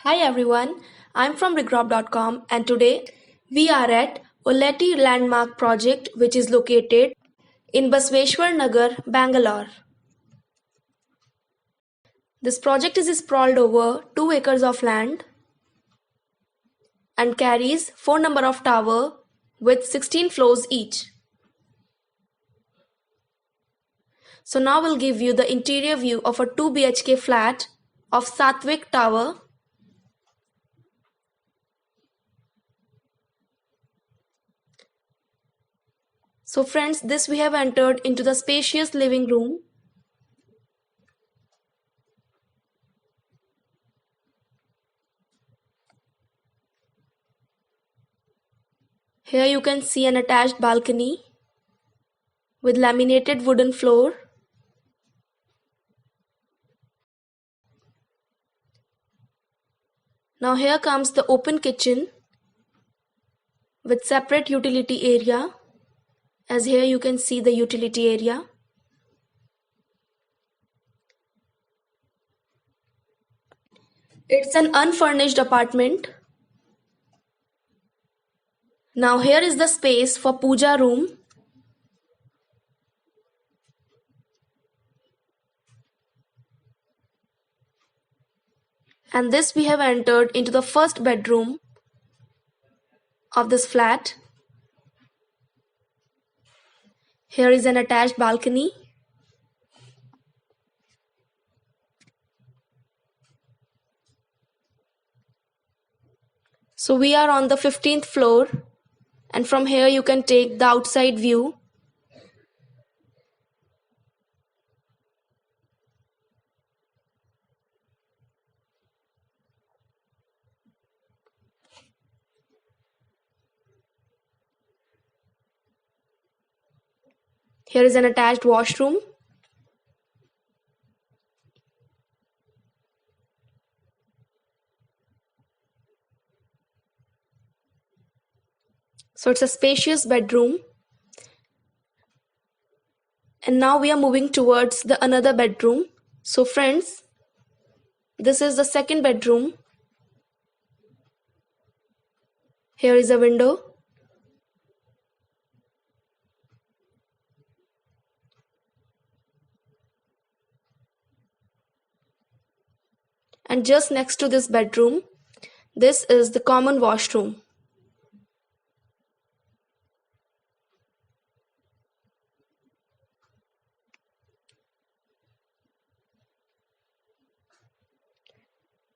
Hi everyone, I'm from Regrob.com and today we are at Olety Landmark project which is located in Basaweshwar Nagar, Bangalore. This project is sprawled over 2 acres of land and carries 4 number of tower with 16 floors each. So now we'll give you the interior view of a 2 BHK flat of Satvik Tower. So friends, this we have entered into the spacious living room. Here you can see an attached balcony with laminated wooden floor. Now here comes the open kitchen with separate utility area, as here you can see the utility area. It's an unfurnished apartment. Now here is the space for Pooja room. And this we have entered into the first bedroom of this flat. Here is an attached balcony. So we are on the 15th floor and from here you can take the outside view. Here is an attached washroom. So it's a spacious bedroom. And now we are moving towards the another bedroom. So friends, this is the second bedroom. Here is a window. And just next to this bedroom, this is the common washroom.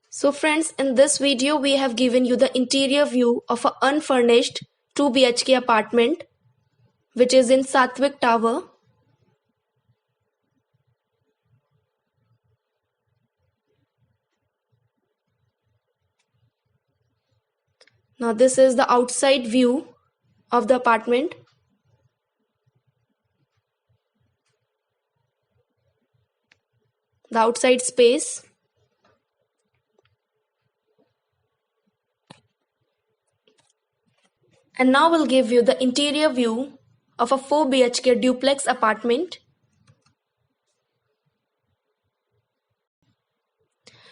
So friends, in this video we have given you the interior view of an unfurnished 2 BHK apartment which is in Satvik Tower. Now this is the outside view of the apartment. The outside space. And now we'll give you the interior view of a 4 BHK duplex apartment.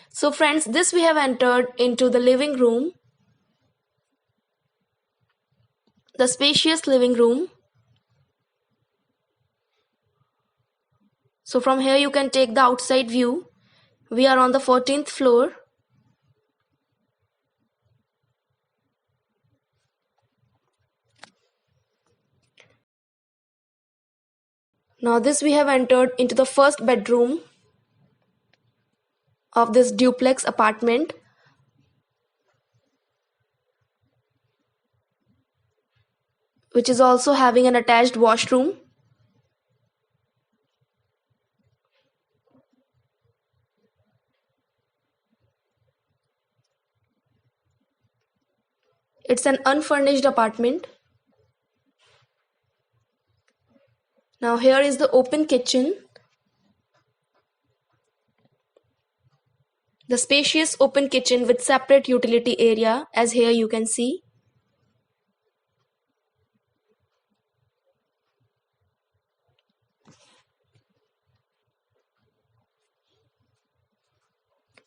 So friends, this we have entered into the living room. The spacious living room. So from here you can take the outside view. We are on the 14th floor. Now this we have entered into the first bedroom of this duplex apartment. Which is also having an attached washroom. It's an unfurnished apartment. Now here is the open kitchen. The spacious open kitchen with separate utility area, as here you can see.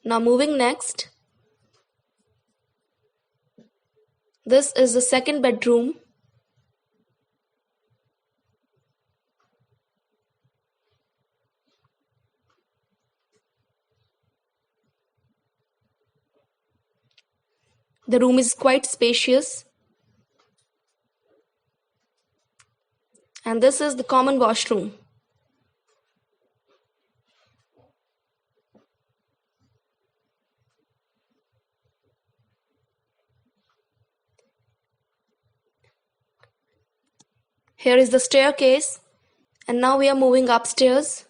Now moving next. This is the second bedroom. The room is quite spacious. And this is the common washroom. Here is the staircase, and now we are moving upstairs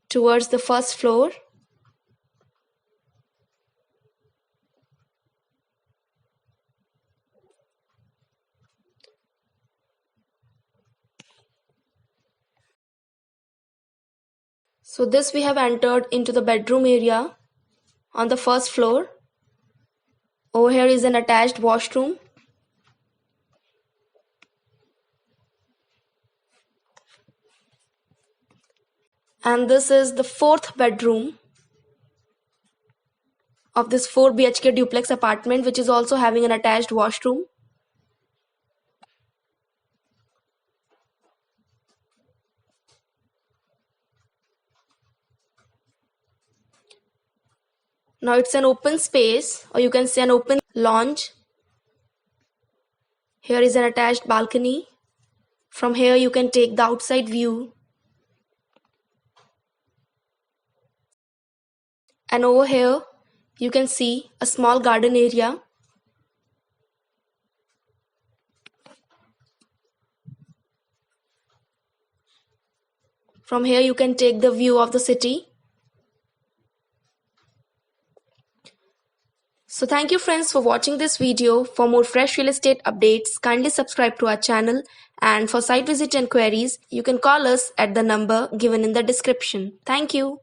towards the first floor. So this we have entered into the bedroom area on the first floor. Over here is an attached washroom. And this is the fourth bedroom of this 4 BHK duplex apartment, which is also having an attached washroom. Now it's an open space, or you can say an open lounge. Here is an attached balcony. From here you can take the outside view. And over here you can see a small garden area. From here you can take the view of the city. So thank you friends for watching this video. For more fresh real estate updates, kindly subscribe to our channel, and for site visit enquiries, you can call us at the number given in the description. Thank you.